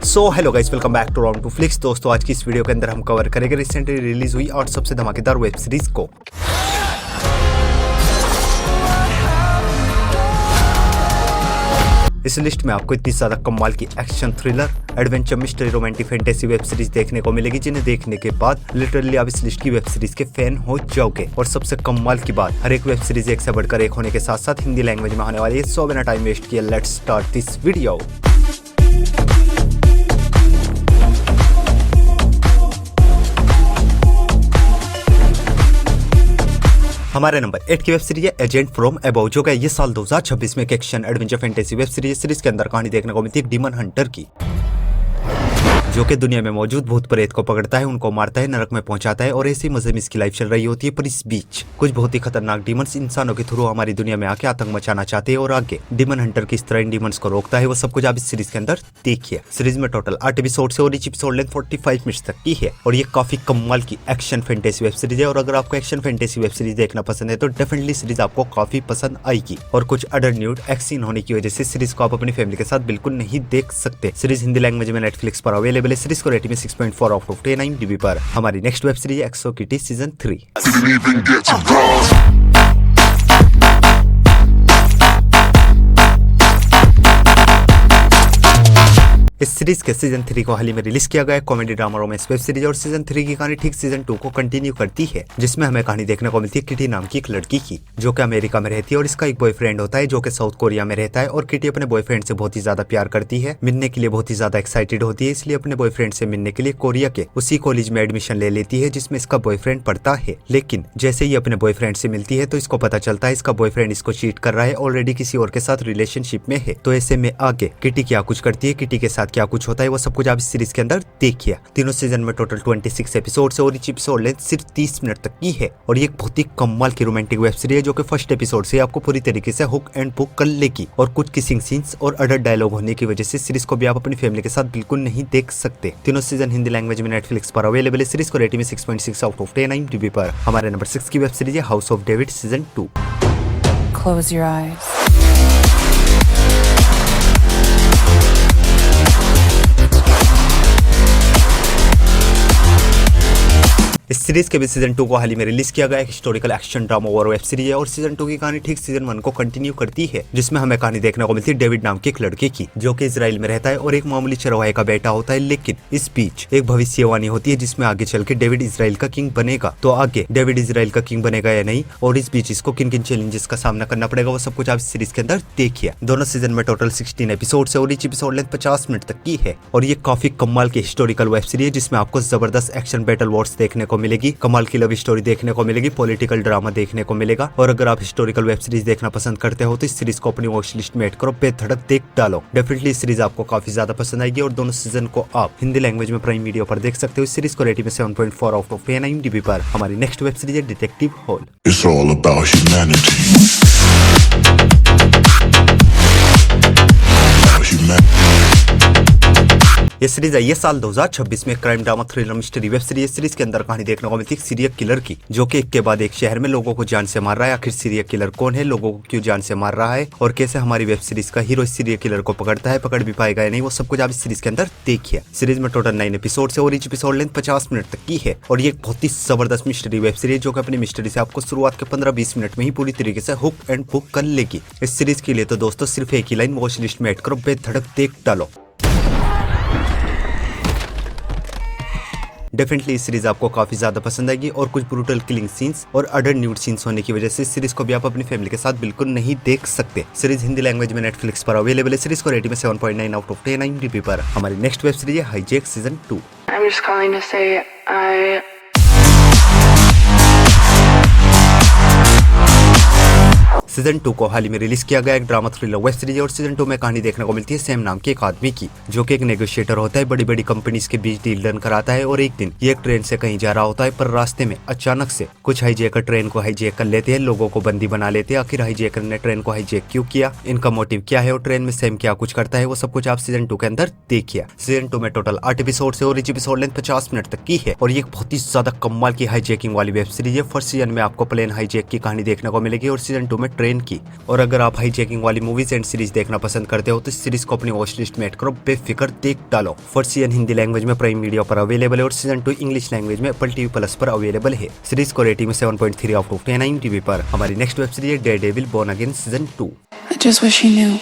So hello guys, welcome back to Round Two Flix. दोस्तों, आज की इस वीडियो के अंदर हम कवर करेंगे रिसेंटली रिलीज हुई और सबसे धमाकेदार वेब सीरीज को। इस लिस्ट में आपको इतनी ज्यादा कमाल की action, thriller, adventure, mystery, romantic, fantasy web series देखने को मिलेगी जिन्हें देखने के बाद लिटरली आप इस लिस्ट की वेब सीरीज के फैन हो जाओगे। और सबसे कमाल की बात, हर एक वेब सीरीज एक से बढ़कर एक होने के साथ साथ हिंदी लैंग्वेज में होने वाली है। सो बिना टाइम वेस्ट किए लेट्स स्टार्ट दिस वीडियो। हमारे नंबर 8 की वेब सीरीज है एजेंट फ्रॉम अबव, जो कि ये साल 2026 में एक action adventure fantasy web series के अंदर कहानी देखने को मिलती है डीमन हंटर की, जो कि दुनिया में मौजूद भूत प्रेत को पकड़ता है, उनको मारता है, नरक में पहुंचाता है और ऐसी मजे में इसकी लाइफ चल रही होती है। पर इस बीच कुछ बहुत ही खतरनाक डीमंस इंसानों के थ्रू हमारी दुनिया में आके आतंक मचाना चाहते हैं और आगे डीमन हंटर किस तरह इन डीमंस को रोकता है, वो सब कुछ आप इस सीरीज के अंदर देखिए। सीरीज में टोटल 8 एपिसोड है और each एपिसोड लेंथ 45 मिनट्स तक की है और ये काफी कमाल की एक्शन फैंटेसी वेब सीरीज है। और अगर आपको एक्शन फैंटेसी वेब सीरीज देखना पसंद है तो डेफिनेटली सीरीज आपको काफी पसंद आएगी। और कुछ अडल्ट न्यूड एक्शन होने की वजह से सीरीज को आप अपनी फैमिली के साथ बिल्कुल नहीं देख सकते। सीरीज हिंदी लैंग्वेज में नेटफ्लिक्स पर अवेलेबल है। सीरीज को रेटिंग 6.4 आउट ऑफ 10 IMDb पर। हमारी नेक्स्ट वेब सीरीज एक्सो किटी सीजन 3। इस सीरीज के सीजन 3 को हाल ही में रिलीज किया गया है। Comedy drama romance web series और सीजन 3 की कहानी ठीक सीजन 2 को कंटिन्यू करती है, जिसमें हमें कहानी देखने को मिलती है किटी नाम की एक लड़की की, जो कि अमेरिका में रहती है और इसका एक बॉयफ्रेंड होता है जो कि साउथ कोरिया में रहता है। और किटी अपने बॉयफ्रेंड से बहुत ही ज्यादा प्यार करती है, मिलने के लिए बहुत ही ज्यादा एक्साइटेड होती है, इसलिए अपने बॉयफ्रेंड से मिलने के लिए कोरिया के उसी कॉलेज में एडमिशन ले लेती है जिसमें इसका बॉयफ्रेंड पढ़ता है। लेकिन जैसे ही अपने बॉयफ्रेंड से मिलती है तो इसको पता चलता है इसका बॉयफ्रेंड इसको चीट कर रहा है, ऑलरेडी किसी और के साथ रिलेशनशिप में है। तो ऐसे में आगे किटी क्या कुछ करती है, किटी के साथ क्या कुछ होता है, वो कुछ आप इस सीरीज के अंदर देखिए। तीनों सीजन में टोटल 26 एपिसोड है और each एपिसोड लेंथ सिर्फ 30 मिनट तक की है। और ये एक बहुत ही कमाल की रोमांटिक वेब सीरीज है जो कि फर्स्ट एपिसोड से आपको पूरी तरीके से हुक एंड पुक कर लेगी। और कुछ किसिंग सीन्स और अडल्ट डायलॉग होने की वजह से सीरीज को भी आप अपनी फैमिली के साथ बिल्कुल नहीं देख सकते। तीनों सीजन हिंदी लैंग्वेज में नेटफ्लिक्स पर अवेलेबल है। सीरीज को रेटिंग 6.6 आउट ऑफ 10 IMDb पर। हमारे नंबर 6 की वेब सीरीज है house of David season 2। Close your eyes. इस सीरीज के भी सीजन 2 को हाल ही में रिलीज किया गया है। हिस्टोरिकल एक्शन ड्रामा और वेब सीरीज है और सीजन 2 की कहानी ठीक सीजन 1 को कंटिन्यू करती है, जिसमें हमें कहानी देखने को मिलती है डेविड नाम के एक लड़के की, जो कि इजराइल में रहता है और एक मामूली चरवाहे का बेटा होता है। लेकिन इस बीच एक भविष्यवाणी होती है जिसमें आगे चल के डेविड इजराइल का किंग बनेगा। तो आगे डेविड इजराइल का किंग बनेगा या नहीं और इस बीच इसको किन किन चैलेंजेस का सामना करना पड़ेगा, वो सब कुछ आप इस सीरीज के अंदर देखिए। दोनों सीजन में टोटल 16 एपिसोड है और each एपिसोड लेंथ 50 मिनट तक की है। और ये काफी कमाल की हिस्टोरिकल वेब सीरीज है जिसमें आपको जबरदस्त एक्शन बैटल वॉर्स देखने को मिलेगी, कमाल की लव स्टोरी देखने को मिलेगी, पॉलिटिकल ड्रामा देखने को मिलेगा। और अगर आप हिस्टोरिकल वेब सीरीज देखना पसंद करते हो तो इस सीरीज को अपनी वॉच लिस्ट में ऐड करो, बेधड़क देख डालो। डेफिनेटली इस सीरीज आपको काफी ज्यादा पसंद आएगी और दोनों सीजन को आप हिंदी लैंग्वेज में प्राइम वीडियो पर देख सकते हो। इस सीरीज को रेटिंग में 7.4 आउट ऑफ 10 IMDb पर। हमारी नेक्स्ट वेब सीरीज है detective hall. It's all about humanity. ये सीरीज है ये साल 2026 में crime drama thriller mystery web series के अंदर कहानी देखने को मिलती है सीरियल किलर की, जो कि एक के बाद एक शहर में लोगों को जान से मार रहा है। आखिर सीरियल किलर कौन है, लोगों को क्यों जान से मार रहा है और कैसे हमारी वेब सीरीज का हीरो सीरियल किलर को पकड़ता है, पकड़ भी पाएगा या नहीं, वो सब कुछ आप इस सीरीज के अंदर देखिए। सीरीज में टोटल 9 एपिसोड है और each एपिसोड लेंथ 50 मिनट तक की है। और ये एक बहुत ही जबरदस्त मिस्ट्री वेब सीरीज जो कि अपनी मिस्ट्री से आपको शुरुआत के 15-20 मिनट में ही पूरी तरीके से हुक एंड पुक कर लेगी। इस सीरीज के लिए तो दोस्तों सिर्फ एक ही लाइन वॉच लिस्ट में ऐड करो, बेधड़क देख डालो। डेफिनेटली इस सीरीज आपको काफी ज्यादा पसंद आएगी और कुछ ब्रूटल किलिंग सीन्स और अडल्ट न्यूड सीन्स होने की वजह से इस सीरीज को भी आप अपनी फैमिली के साथ बिल्कुल नहीं देख सकते। सीरीज हिंदी लैंग्वेज में नेटफ्लिक्स पर अवेलेबल है। सीरीज को रेटिंग में 7.9 आउट ऑफ 10 IMDb पर। हमारी नेक्स्ट वेब सीरीज है hijack season 2। I'm just calling to say I season 2 को हाल ही में रिलीज किया गया एक ड्रामा थ्रिलर वेब सीरीज और सीजन 2 में कहानी देखने को मिलती है सेम नाम के एक आदमी की, जो कि एक नेगोशिएटर होता है, बड़ी बड़ी कंपनीज के बीच डील डन कराता है। और एक दिन ये एक ट्रेन से कहीं जा रहा होता है, पर रास्ते में अचानक से कुछ हाईजैकर ट्रेन को हाईजैक कर लेते हैं, लोगों को बंदी बना लेते हैं। आखिर हाईजैकर ने ट्रेन को हाईजैक क्यों किया, इनका मोटिव क्या है और ट्रेन में सेम क्या कुछ करता है, वो सब कुछ आप सीजन 2 के अंदर देखिए। सीजन 2 में टोटल 8 एपिसोड है और each एपिसोड लेंथ 50 मिनट तक की है। और ये एक बहुत ही ज्यादा कमाल की हाईजैकिंग वाली वेब सीरीज है। फर्स्ट सीजन में आपको प्लेन हाईजैक की कहानी देखने को मिलेगी और सीजन 2 में ट्रेन की। और अगर आप हाईजैकिंग वाली मूवीज एंड सीरीज देखना पसंद करते हो तो इस सीरीज को अपनी वॉच लिस्ट में ऐड करो, बेफिक्र देख डालो। फर्स्ट सीजन हिंदी लैंग्वेज में प्राइम वीडियो पर अवेलेबल है और सीजन 2 इंग्लिश लैंग्वेज में एप्पल TV प्लस पर अवेलेबल है। सीरीज को रेटिंग में 7.3 आउट ऑफ 10 IMDb पर। हमारी नेक्स्ट वेब सीरीज है Daredevil Born Again season 2। I just wish he knew.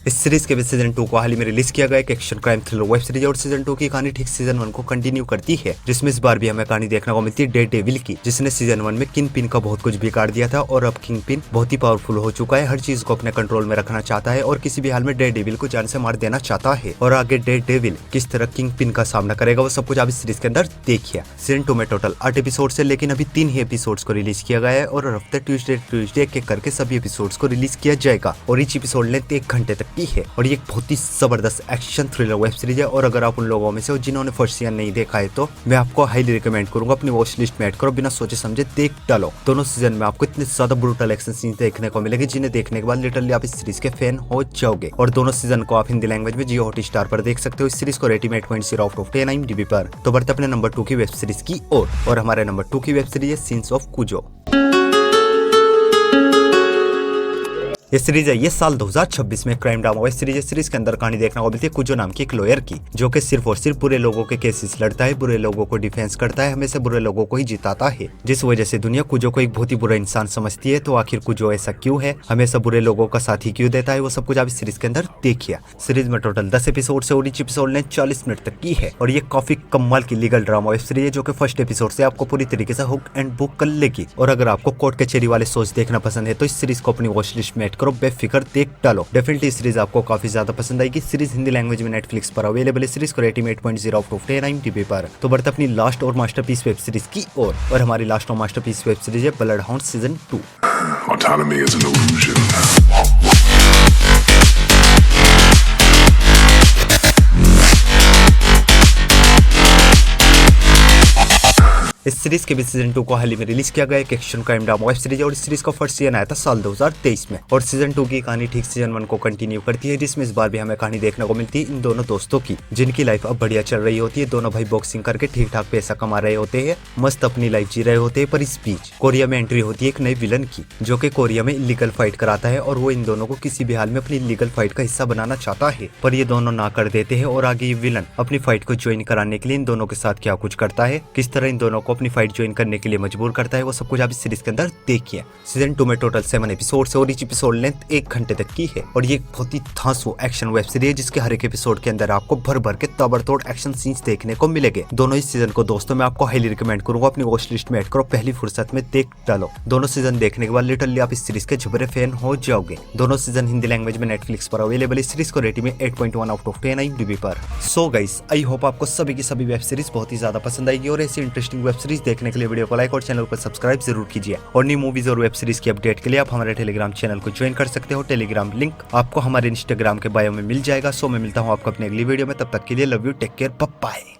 इस सीरीज के भी सीजन 2 को हाल ही में रिलीज किया गया एक action crime thriller web series और सीजन 2 की कहानी ठीक सीजन 1 को कंटिन्यू करती है, जिसमें इस बार भी हमें कहानी देखने को मिलती है डेयरडेविल की, जिसने सीजन 1 में किंग पिन का बहुत कुछ बिगाड़ दिया था और अब किंग पिन बहुत ही पावरफुल हो चुका है, हर चीज को अपने कंट्रोल में रखना चाहता है और किसी भी हाल में डेयरडेविल को जान से मार देना चाहता है। और आगे डेयरडेविल किस तरह किंग पिन का सामना करेगा वो सब कुछ आप इस सीरीज के अंदर देखिए। सीजन 2 में टोटल 8 एपिसोड है, लेकिन अभी 3 ही एपिसोड्स को रिलीज किया गया है और हफ्ते ट्यूजडे के करके सभी एपिसोड्स को रिलीज किया जाएगा और ईच एपिसोड लेंथ 1 घंटे तक की है और ये बहुत ही जबरदस्त एक्शन थ्रिलर वेब सीरीज है। और अगर आप उन लोगों में से हो जिन्होंने फर्स्ट सीजन नहीं देखा है तो मैं आपको हाईली रिकमेंड करूंगा अपनी वॉच लिस्ट में ऐड करो, बिना सोचे समझे देख डालो। दोनों सीजन में आपको इतने ज्यादा ब्रूटल एक्शन सीन देखने को मिलेंगे जिन्हें देखने के बाद लिटरली आप इस सीरीज के फैन हो जाओगे। और दोनों सीजन को आप हिंदी लैंग्वेज में जियो हॉटस्टार पर देख सकते हो। इस सीरीज को रेटिंग 8.0 आउट ऑफ 10 IMDb पर। तो बढ़ते अपने नंबर 2 की वेब सीरीज की ओर और हमारे नंबर 2 की वेब सीरीज है सीन्स ऑफ कुजो। ये सीरीज है ये साल 2026 में क्राइम ड्रामा वेब सीरीज है। सीरीज के अंदर कहानी देखने को मिलती है कुजो नाम की एक लॉयर की, जो कि सिर्फ और सिर्फ बुरे लोगों के केसेस लड़ता है, बुरे लोगों को डिफेंस करता है, हमेशा बुरे लोगों को ही जिताता है, जिस वजह से दुनिया कुजो को एक बहुत ही बुरा इंसान समझती है। तो आखिर कुजो ऐसा क्यों है, हमेशा बुरे लोगों का साथ ही क्यों देता है, वो सब कुछ आप इस सीरीज के अंदर देखिए। सीरीज में टोटल 10 एपिसोड से और ईच एपिसोड ने 40 मिनट तक की है और ये काफी कमाल की लीगल ड्रामा वेब सीरीज है, जो कि फर्स्ट एपिसोड से आपको पूरी तरीके से हुक एंड बुक कर लेगी। और अगर आपको कोर्ट कचहरी वाले सोच देखना पसंद है तो इस सीरीज को अपनी वॉच लिस्ट में ऐड करो, बेफिक्र देख डालो। डेफिनेटली सीरीज आपको काफी ज्यादा पसंद आएगी। सीरीज हिंदी लैंग्वेज में नेटफ्लिक्स पर अवेलेबल है। सीरीज को रेटिंग 8.0 आउट ऑफ 10 IMDb पर। तो बढ़ते अपनी लास्ट और मास्टरपीस वेब सीरीज की ओर और हमारी लास्ट और मास्टरपीस वेब सीरीज है bloodhound season 2। Autonomy is an illusion. इस सीरीज के भी सीजन 2 को हाल ही में रिलीज किया गया एक action crime drama web series है और इस सीरीज का फर्स्ट सीजन आया था साल 2023 में और सीजन 2 की कहानी ठीक सीजन 1 को कंटिन्यू करती है, जिसमें इस बार भी हमें कहानी देखने को मिलती है इन दोनों दोस्तों की, जिनकी लाइफ अब बढ़िया चल रही होती है। दोनों भाई बॉक्सिंग करके ठीक ठाक पैसा कमा रहे होते हैं, मस्त अपनी लाइफ जी रहे होते हैं। पर इस बीच कोरिया में एंट्री होती है एक नए विलन की, जो कि कोरिया में इलीगल फाइट कराता है और वो इन दोनों को किसी भी हाल में अपनी इलीगल फाइट का हिस्सा बनाना चाहता है, पर ये दोनों ना कर देते हैं। और आगे ये विलन अपनी फाइट को ज्वाइन कराने के लिए इन दोनों के साथ क्या कुछ करता है, किस तरह इन दोनों को अपनी फाइट ज्वाइन करने के लिए मजबूर करता है, वो सब कुछ आप इस सीरीज के अंदर देखिए। सीजन 2 में टोटल 7 एपिसोड है और ईच एपिसोड लेंथ 1 घंटे तक की है और ये एक बहुत ही धांसू एक्शन वेब सीरीज है, जिसके हर एक एपिसोड के अंदर आपको भर भर के ताबड़तोड़ एक्शन सीन्स देखने को मिलेंगे। दोनों इस सीजन को दोस्तों मैं आपको हाईली रिकमेंड करूंगा, अपनी वॉच लिस्ट में ऐड करो, पहली फुर्सत में देख डालो। दोनों सीजन देखने के बाद लिटरली आप इस सीरीज के जबरे फैन हो जाओगे। दोनों सीजन हिंदी लैंग्वेज में नेटफ्लिक्स पर अवेलेबल है। सीरीज को रेटिंग में 8.1 आउट ऑफ 10 IMDb पर। सो गाइस, आई होप आपको सभी की सभी वेब सीरीज बहुत ही ज्यादा पसंद आएगी और ऐसी इंटरेस्टिंग वेब सीरीज देखने के लिए वीडियो को लाइक और चैनल को सब्सक्राइब जरूर कीजिए। और न्यू मूवीज और वेब सीरीज की अपडेट के लिए आप हमारे टेलीग्राम चैनल को ज्वाइन कर सकते हो। टेलीग्राम लिंक आपको हमारे इंस्टाग्राम के बायो में मिल जाएगा। सो मैं मिलता हूँ आपको अपने अगली वीडियो में, तब तक के लिए love you, take care, bye bye.